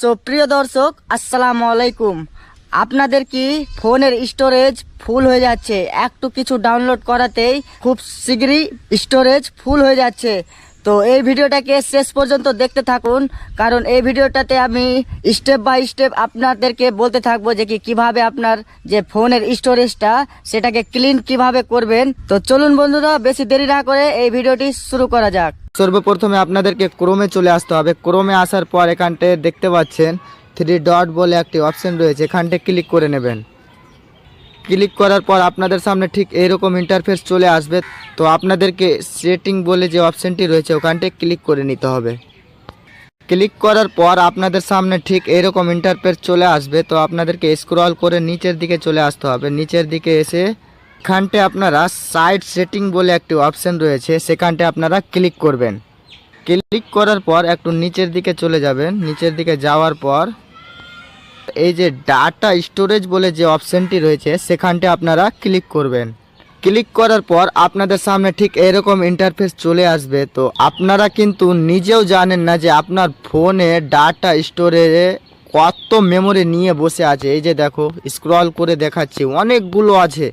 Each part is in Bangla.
সো প্রিয় দর্শক আসসালামু আলাইকুম। আপনাদের কি ফোনের স্টোরেজ ফুল হয়ে যাচ্ছে? একটু কিছু ডাউনলোড করাতেই খুব শীঘ্রই স্টোরেজ ফুল হয়ে যাচ্ছে। তো এই ভিডিওটাকে শেষ পর্যন্ত দেখতে থাকুন, কারণ এই ভিডিওটাতে আমি স্টেপ বাই স্টেপ আপনাদেরকে বলতে থাকবো যে কিভাবে আপনার যে ফোনের স্টোরেজটা সেটাকে ক্লিন কিভাবে করবেন। তো চলুন বন্ধুরা, বেশি দেরি না করে এই ভিডিওটি শুরু করা যাক। সর্বপ্রথমে আপনাদেরকে ক্রোমে চলে আসতে হবে। ক্রোমে আসার পর এখানটে দেখতে পাচ্ছেন 3 ডট বলে একটি অপশন রয়েছে, এখানটে ক্লিক করে নেবেন। ক্লিক করার পর আপনাদের সামনে ঠিক এইরকম ইন্টারফেস চলে আসবে। তো আপনাদেরকে সেটিং বলে যে অপশনটি রয়েছে ওখানটে ক্লিক করে নিতে হবে। ক্লিক করার পর আপনাদের সামনে ঠিক এইরকম ইন্টারফেস চলে আসবে। তো আপনাদেরকে স্ক্রল করে নিচের দিকে চলে আসতে হবে। নিচের দিকে এসে এখানটে আপনারা সাইড সেটিং বলে একটি অপশন রয়েছে, সেখানটে আপনারা ক্লিক করবেন। ক্লিক করার পর একটু নিচের দিকে চলে যাবেন। নিচের দিকে যাওয়ার পর এই যে ডাটা স্টোরেজ বলে যে অপশনটি রয়েছে সেখানটে আপনারা ক্লিক করবেন। ক্লিক করার পর আপনাদের সামনে ঠিক এরকম ইন্টারফেস চলে আসবে। তো আপনারা কিন্তু নিজেও জানেন না যে আপনার ফোনে ডাটা স্টোরেজে কত মেমোরি নিয়ে বসে আছে। এই যে দেখো, স্ক্রল করে দেখাচ্ছি, অনেকগুলো আছে।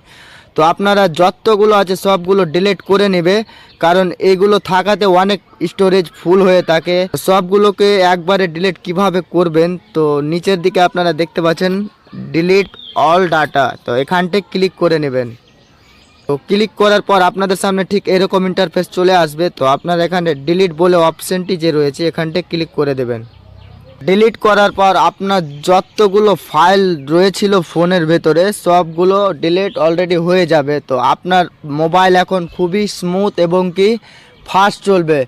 তো আপনারা যতগুলো আছে সবগুলো ডিলিট করে নেবে, কারণ এগুলো থাকাতে অনেক স্টোরেজ ফুল হয়ে থাকে। সবগুলোকে একবারে ডিলিট কিভাবে করবেন, তো নিচের দিকে আপনারা দেখতে পাচ্ছেন ডিলিট অল ডাটা, তো এখানটে ক্লিক করে নেবেন। তো ক্লিক করার পর আপনাদের সামনে ঠিক এরকম ইন্টারফেস চলে আসবে। তো আপনারা এখানে ডিলিট বলে অপশনটি যে রয়েছে এখানটে ক্লিক করে দেবেন। ডিলিট করার পর আপনার যতগুলো ফাইল রয়েছিল ফোনের ভেতরে সবগুলো ডিলিট অলরেডি হয়ে যাবে। তো আপনার মোবাইল এখন খুবই স্মুথ এবং কি ফাস্ট চলবে।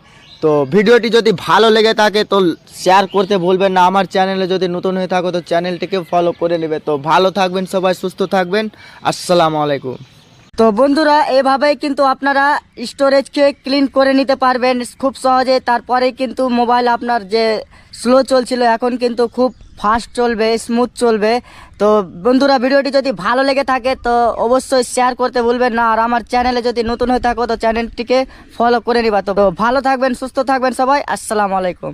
তো ভিডিওটি যদি ভালো লেগে থাকে তো শেয়ার করতে ভুলবেন না। আমার চ্যানেলে যদি নতুন হয়ে থাকো তো চ্যানেলটিকে ফলো করে নেবে। তো ভালো থাকবেন সবাই, সুস্থ থাকবেন। আসসালামু আলাইকুম। তো বন্ধুরা, এভাবেই কিন্তু আপনারা স্টোরেজকে ক্লিন করে নিতে পারবেন খুব সহজে। তারপরে কিন্তু মোবাইল আপনার যে স্লো চলছিল এখন কিন্তু খুব ফাস্ট চলবে, স্মুথ চলবে। তো বন্ধুরা, ভিডিওটি যদি ভালো লেগে থাকে তো অবশ্যই শেয়ার করতে ভুলবেন না। আর আমার চ্যানেলে যদি নতুন হয়ে থাকো তো চ্যানেলটিকে ফলো করে নিবা। তো ভালো থাকবেন, সুস্থ থাকবেন সবাই। আসসালামু আলাইকুম।